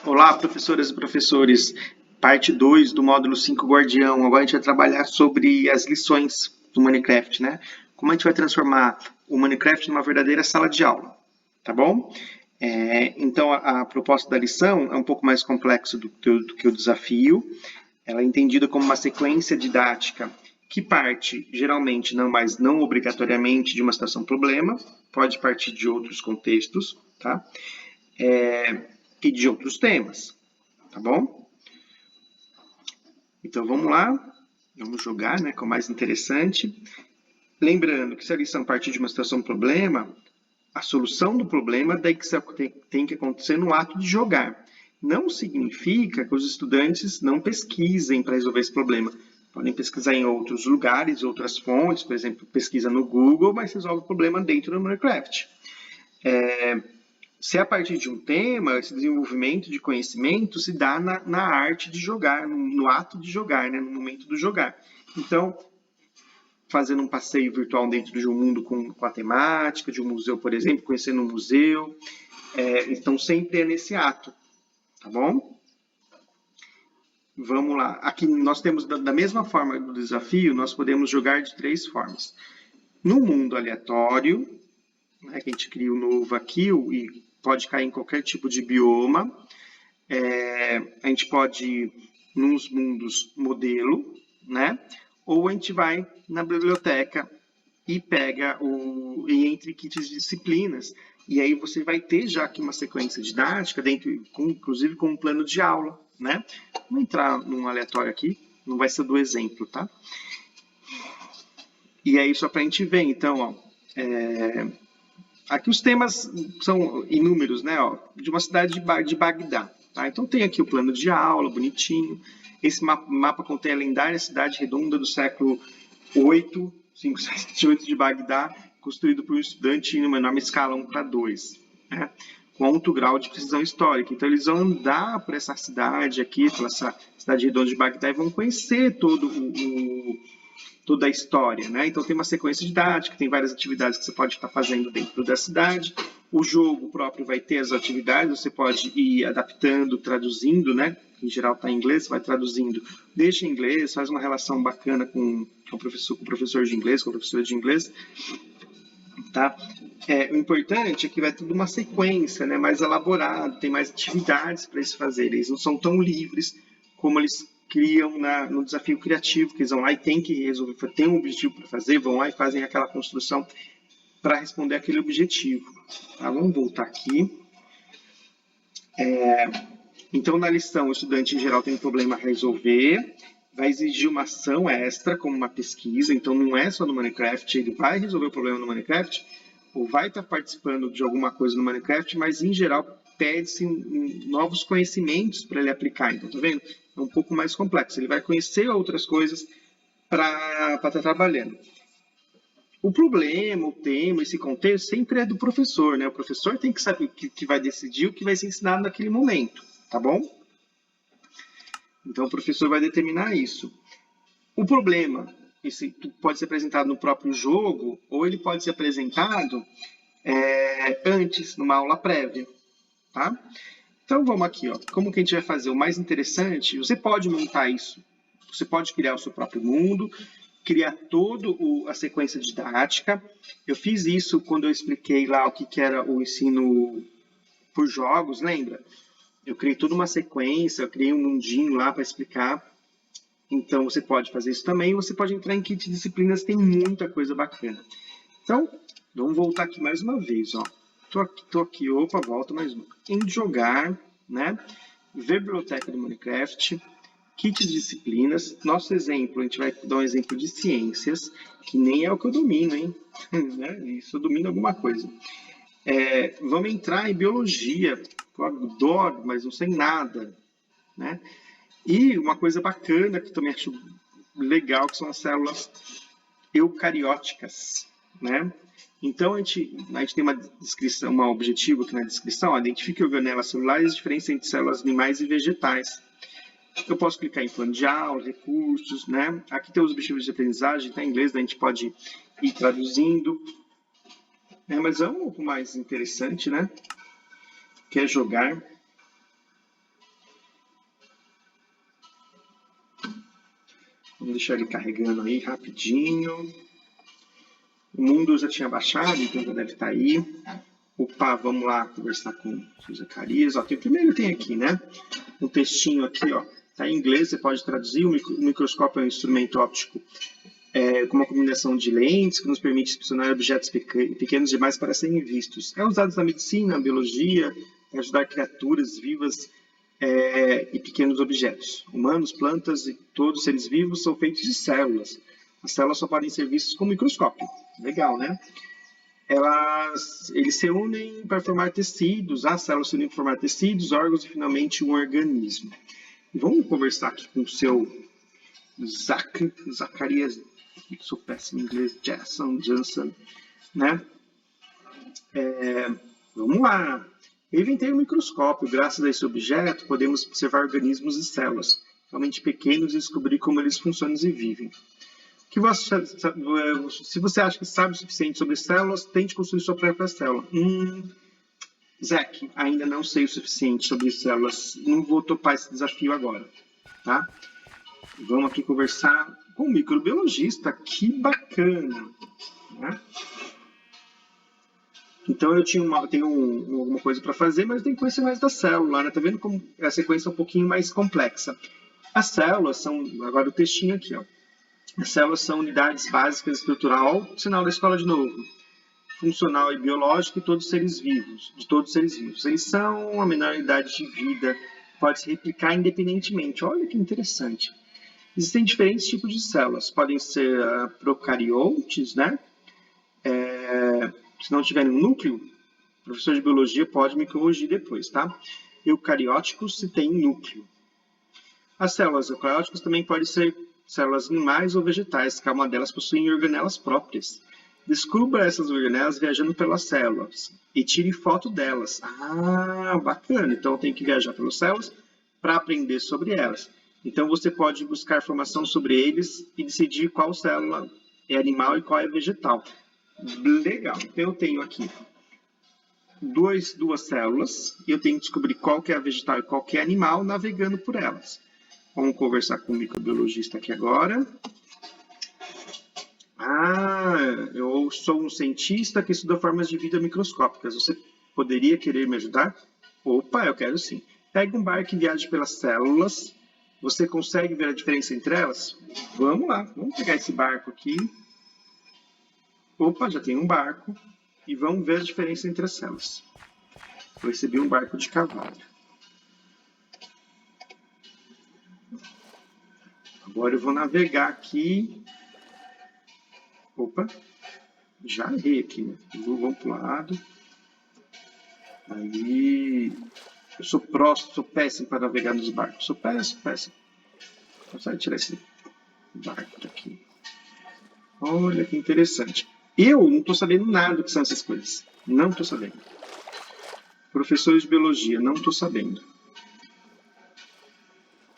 Olá, professoras e professores. Parte 2 do módulo 5 Guardião. Agora a gente vai trabalhar sobre as lições do Minecraft, né? Como a gente vai transformar o Minecraft numa verdadeira sala de aula, tá bom? Então, a proposta da lição é um pouco mais complexa do que o desafio. Ela é entendida como uma sequência didática que parte, geralmente, mas não obrigatoriamente, de uma situação-problema, pode partir de outros contextos, tá? E de outros temas, tá bom? Então vamos lá, vamos jogar, né, que é o mais interessante. Lembrando que se a lição partir de uma situação-problema, a solução do problema daí que tem que acontecer no ato de jogar. Não significa que os estudantes não pesquisem para resolver esse problema. Podem pesquisar em outros lugares, outras fontes, por exemplo, pesquisa no Google, mas resolve o problema dentro do Minecraft. Se a partir de um tema, esse desenvolvimento de conhecimento se dá na arte de jogar, no ato de jogar, né, no momento do jogar. Então, fazendo um passeio virtual dentro de um mundo com a temática, de um museu, por exemplo, conhecendo um museu. Então, sempre é nesse ato, tá bom? Vamos lá. Aqui nós temos, da mesma forma do desafio, nós podemos jogar de 3 formas. No mundo aleatório, né, que a gente cria um novo aqui e pode cair em qualquer tipo de bioma. A gente pode ir nos mundos modelo, né? Ou a gente vai na biblioteca e pega e entre kits de disciplinas. E aí você vai ter já aqui uma sequência didática, inclusive com um plano de aula, né? Vamos entrar num aleatório aqui, não vai ser do exemplo, tá? E aí só para a gente ver, então, ó, aqui os temas são inúmeros, né? Ó, de uma cidade de Bagdá. Tá? Então tem aqui o plano de aula, bonitinho. Esse mapa contém a lendária cidade redonda do século 8, 578 de Bagdá, construído por um estudante em uma enorme escala 1:2, né? Com alto grau de precisão histórica. Então eles vão andar por essa cidade aqui, por essa cidade redonda de Bagdá, e vão conhecer toda a história, né? Então tem uma sequência didática, tem várias atividades que você pode estar fazendo dentro da cidade. O jogo próprio vai ter as atividades, você pode ir adaptando, traduzindo, né? Em geral está em inglês, você vai traduzindo, deixa em inglês, faz uma relação bacana com o professor de inglês, com a professora de inglês, tá? O importante é que vai tudo uma sequência, né? Mais elaborado, tem mais atividades para eles fazerem. Eles não são tão livres como eles criam no desafio criativo, que eles vão lá e tem que resolver, tem um objetivo para fazer, vão lá e fazem aquela construção para responder aquele objetivo. Tá? Vamos voltar aqui. Então, na lição, o estudante, em geral, tem um problema a resolver, vai exigir uma ação extra, como uma pesquisa, então não é só no Minecraft, ele vai resolver o problema no Minecraft, ou vai estar participando de alguma coisa no Minecraft, mas, em geral, pede-se novos conhecimentos para ele aplicar. Então, tá vendo? É um pouco mais complexo. Ele vai conhecer outras coisas para estar trabalhando. O problema, o tema, esse contexto sempre é do professor, né? O professor tem que saber que vai decidir o que vai ser ensinado naquele momento, tá bom? Então o professor vai determinar isso. O problema, esse pode ser apresentado no próprio jogo ou ele pode ser apresentado antes, numa aula prévia, tá? Então vamos aqui, ó. Como que a gente vai fazer? O mais interessante, você pode montar isso. Você pode criar o seu próprio mundo, criar toda a sequência didática. Eu fiz isso quando eu expliquei lá o que era o ensino por jogos, lembra? Eu criei toda uma sequência, eu criei um mundinho lá para explicar. Então você pode fazer isso também. Você pode entrar em kit de disciplinas, tem muita coisa bacana. Então, vamos voltar aqui mais uma vez, ó. Tô aqui, opa, volta mais uma. Em jogar, né? Ver biblioteca do Minecraft, kit de disciplinas. Nosso exemplo, a gente vai dar um exemplo de ciências, que nem é o que eu domino, hein? Isso eu domino alguma coisa. Vamos entrar em biologia. Eu adoro, mas não sei nada, né? E uma coisa bacana que eu também acho legal, que são as células eucarióticas, né? Então, a gente tem uma descrição, um objetivo aqui na descrição, identifique organelas celulares e diferença entre células animais e vegetais. Eu posso clicar em plano de aula, recursos, né? Aqui tem os objetivos de aprendizagem, está em inglês, daí a gente pode ir traduzindo. Mas é um pouco mais interessante, né? Que é jogar. Vamos deixar ele carregando aí rapidinho. O mundo já tinha baixado, então já deve estar aí. Opa, vamos lá conversar com o Zacarias. Ó, primeiro tem aqui, né? Um textinho aqui, ó. Está em inglês, você pode traduzir. O microscópio é um instrumento óptico com uma combinação de lentes que nos permite inspecionar objetos pequenos demais para serem vistos. É usado na medicina, na biologia, para ajudar criaturas vivas e pequenos objetos. Humanos, plantas e todos os seres vivos são feitos de células. As células só podem ser vistas com microscópio. Legal, né? Eles se unem para formar tecidos, as células se unem para formar tecidos, órgãos e finalmente um organismo. E vamos conversar aqui com o seu Zacarias, sou péssimo em inglês, Johnson, né? Vamos lá. Eu inventei um microscópio. Graças a esse objeto, podemos observar organismos e células, realmente pequenos, e descobrir como eles funcionam e vivem. Se você acha que sabe o suficiente sobre células, tente construir sua própria célula. Zac, ainda não sei o suficiente sobre células. Não vou topar esse desafio agora. Tá? Vamos aqui conversar com um microbiologista. Que bacana! Né? Então eu tenho alguma coisa para fazer, mas eu tenho que conhecer mais da célula. Né? Tá vendo como a sequência é um pouquinho mais complexa? As células são, agora o textinho aqui, ó. As células são unidades básicas estrutural, sinal da escola de novo, funcional e biológica de todos os seres vivos. Eles são a menor unidade de vida, pode se replicar independentemente. Olha que interessante. Existem diferentes tipos de células. Podem ser procariontes, né? Se não tiverem um núcleo, o professor de biologia pode me corrigir depois, tá? Eucarióticos se tem núcleo. As células eucarióticas também podem ser células animais ou vegetais, cada uma delas possui organelas próprias. Descubra essas organelas viajando pelas células e tire foto delas. Ah, bacana! Então, eu tenho que viajar pelas células para aprender sobre elas. Então, você pode buscar informação sobre eles e decidir qual célula é animal e qual é vegetal. Legal! Então, eu tenho aqui duas células e eu tenho que descobrir qual que é a vegetal e qual que é animal navegando por elas. Vamos conversar com o microbiologista aqui agora. Eu sou um cientista que estuda formas de vida microscópicas. Você poderia querer me ajudar? Opa, eu quero sim. Pegue um barco e viaje pelas células. Você consegue ver a diferença entre elas? Vamos lá, vamos pegar esse barco aqui. Opa, já tem um barco. E vamos ver a diferença entre as células. Eu recebi um barco de cavalo. Agora eu vou navegar aqui. Opa, já errei aqui, né? Vamos para o lado. Aí, eu sou péssimo para navegar nos barcos. Sou péssimo. Vou tirar esse barco daqui. Olha que interessante. Eu não estou sabendo nada do que são essas coisas. Não estou sabendo. Professores de biologia, não estou sabendo.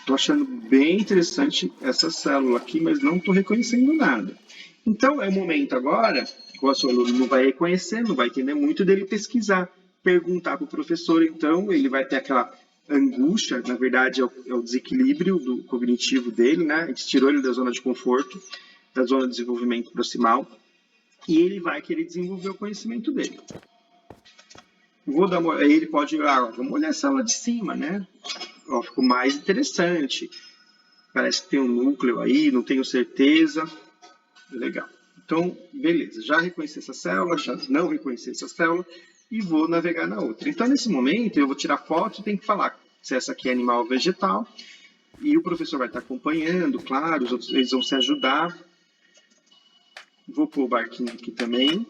Estou achando bem interessante essa célula aqui, mas não estou reconhecendo nada. Então, é o momento agora que o seu aluno não vai reconhecer, não vai entender muito, dele pesquisar, perguntar para o professor. Então, ele vai ter aquela angústia, na verdade, é o desequilíbrio do cognitivo dele, né? A gente tirou ele da zona de conforto, da zona de desenvolvimento proximal, e ele vai querer desenvolver o conhecimento dele. Ele pode, vamos olhar a célula de cima, né? Ó, ficou mais interessante. Parece que tem um núcleo aí, não tenho certeza. Legal. Então, beleza. Já reconheci essa célula, já não reconheci essa célula e vou navegar na outra. Então, nesse momento, eu vou tirar foto e tenho que falar se essa aqui é animal ou vegetal. E o professor vai estar acompanhando, claro, os outros eles vão se ajudar. Vou pôr o barquinho aqui também.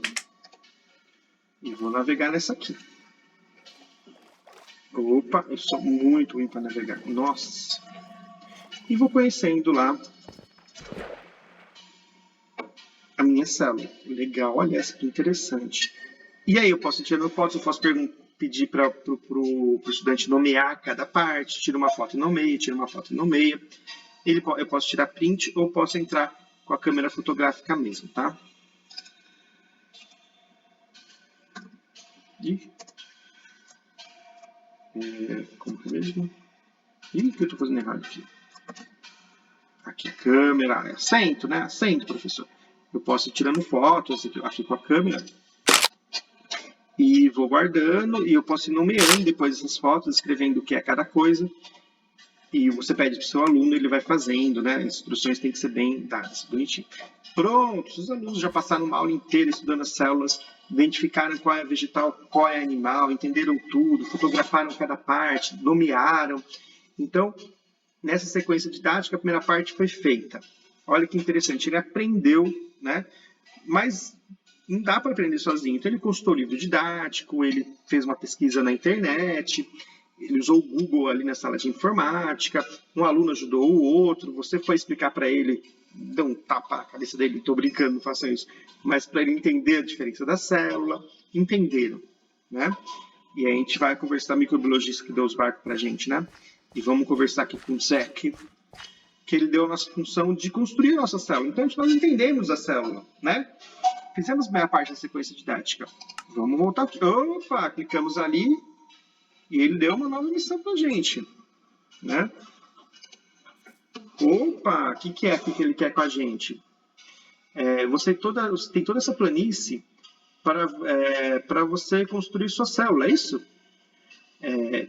E vou navegar nessa aqui. Opa, eu sou muito ruim para navegar. Nossa! E vou conhecendo lá a minha célula. Legal, olha essa que interessante. E aí eu posso tirar uma foto, eu posso pedir para o estudante nomear cada parte, tira uma foto e nomeia, tira uma foto e nomeia. Eu posso tirar print ou posso entrar com a câmera fotográfica mesmo, tá? Como que é mesmo? Ih, que eu estou fazendo errado aqui. Aqui, câmera, assento, né? Assento, professor. Eu posso ir tirando fotos aqui com a câmera e vou guardando, e eu posso ir nomeando depois essas fotos, escrevendo o que é cada coisa. E você pede para o seu aluno, ele vai fazendo, né? As instruções têm que ser bem dadas, bonitinho. Pronto, os alunos já passaram uma aula inteira estudando as células, identificaram qual é vegetal, qual é animal, entenderam tudo, fotografaram cada parte, nomearam. Então, nessa sequência didática, a primeira parte foi feita. Olha que interessante, ele aprendeu, né? Mas não dá para aprender sozinho. Então, ele consultou livro didático, ele fez uma pesquisa na internet, ele usou o Google ali na sala de informática, um aluno ajudou o outro, você foi explicar para ele, deu um tapa na cabeça dele, estou brincando, não façam isso, mas para ele entender a diferença da célula, entenderam, né? E aí a gente vai conversar, o microbiologista que deu os barcos para a gente, né? E vamos conversar aqui com o Zeke, que ele deu a nossa função de construir a nossa célula. Então, nós entendemos a célula, né? Fizemos a primeira parte da sequência didática. Vamos voltar aqui. Opa, clicamos ali e ele deu uma nova missão para a gente, né? Opa, o que é aqui que ele quer com a gente? Você tem toda essa planície para você construir sua célula, é isso?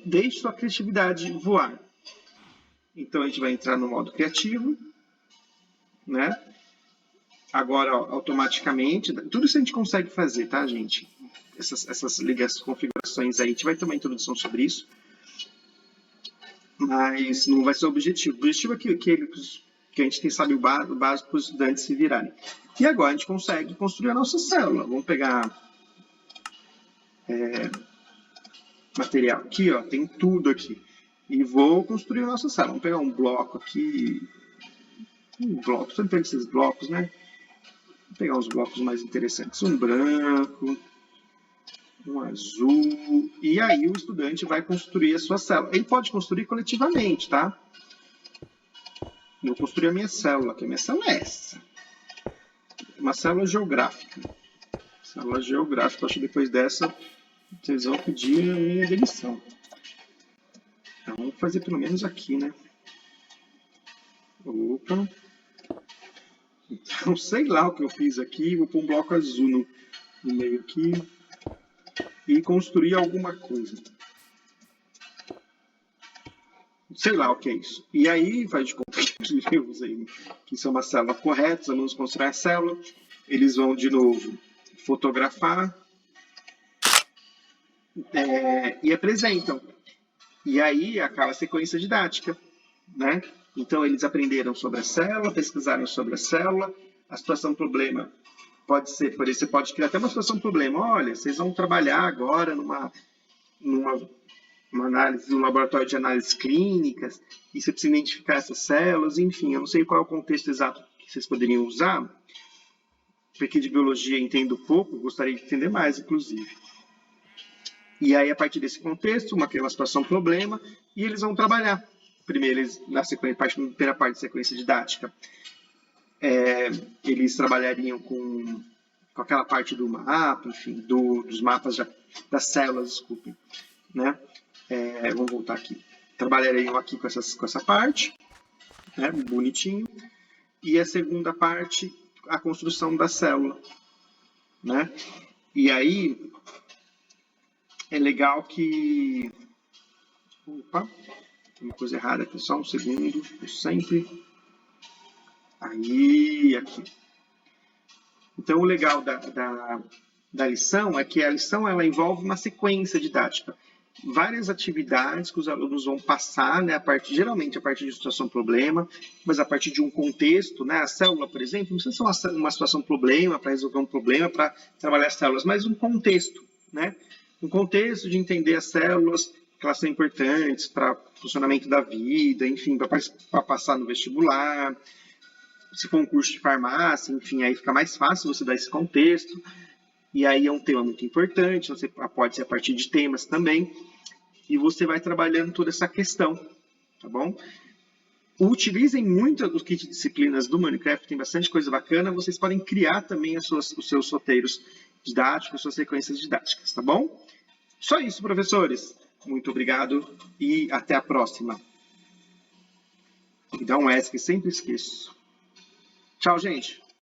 Deixe sua criatividade voar. Então, a gente vai entrar no modo criativo, né? Agora, ó, automaticamente, tudo isso a gente consegue fazer, tá, gente? Essas configurações aí, a gente vai ter uma introdução sobre isso, mas não vai ser o objetivo. O objetivo é que a gente tem que saber o básico para os estudantes se virarem. E agora a gente consegue construir a nossa célula. Vamos pegar material aqui, ó, tem tudo aqui. E vou construir a nossa célula. Vamos pegar um bloco aqui. Sempre tem esses blocos, né? Vou pegar os blocos mais interessantes. Um branco, um azul. E aí o estudante vai construir a sua célula. Ele pode construir coletivamente, tá? Vou construir a minha célula, que a minha célula é essa. Uma célula geográfica. Célula geográfica, acho que depois dessa vocês vão pedir a minha demissão. Então, vamos fazer pelo menos aqui, né? Opa. Então, sei lá o que eu fiz aqui. Vou pôr um bloco azul no meio aqui. E construir alguma coisa. Sei lá o que é isso. E aí, faz de conta que isso é uma célula correta. Os alunos constroem a célula. Eles vão, de novo, fotografar. E apresentam. E aí, aquela sequência didática, né? Então, eles aprenderam sobre a célula, pesquisaram sobre a célula. A situação problema pode ser, por isso, você pode criar até uma situação problema. Olha, vocês vão trabalhar agora numa análise, um laboratório de análises clínicas, e você precisa identificar essas células, enfim, eu não sei qual é o contexto exato que vocês poderiam usar, porque de biologia entendo pouco, gostaria de entender mais, inclusive. E aí, a partir desse contexto, uma situação problema, e eles vão trabalhar. Primeiro, na primeira parte da sequência didática, eles trabalhariam com aquela parte do mapa, enfim, dos mapas das células, desculpem, né? Vamos voltar aqui. Trabalhariam aqui com essa parte, né? Bonitinho. E a segunda parte, a construção da célula, né? E aí, é legal que... Opa, tem uma coisa errada aqui, só um segundo, sempre. Aí, aqui. Então, o legal da lição é que a lição ela envolve uma sequência didática. Várias atividades que os alunos vão passar, né, geralmente a partir de situação-problema, mas a partir de um contexto, né, a célula, por exemplo, não precisa ser uma situação-problema para resolver um problema, para trabalhar as células, mas um contexto, né? Um contexto de entender as células, que elas são importantes para o funcionamento da vida, enfim, para passar no vestibular, se for um curso de farmácia, enfim, aí fica mais fácil você dar esse contexto. E aí é um tema muito importante, você pode ser a partir de temas também, e você vai trabalhando toda essa questão, tá bom? Utilizem muito os kits de disciplinas do Minecraft, tem bastante coisa bacana, vocês podem criar também os seus roteiros didáticos, suas sequências didáticas, tá bom? Só isso, professores. Muito obrigado e até a próxima. Tem que dar um S, que sempre esqueço. Tchau, gente.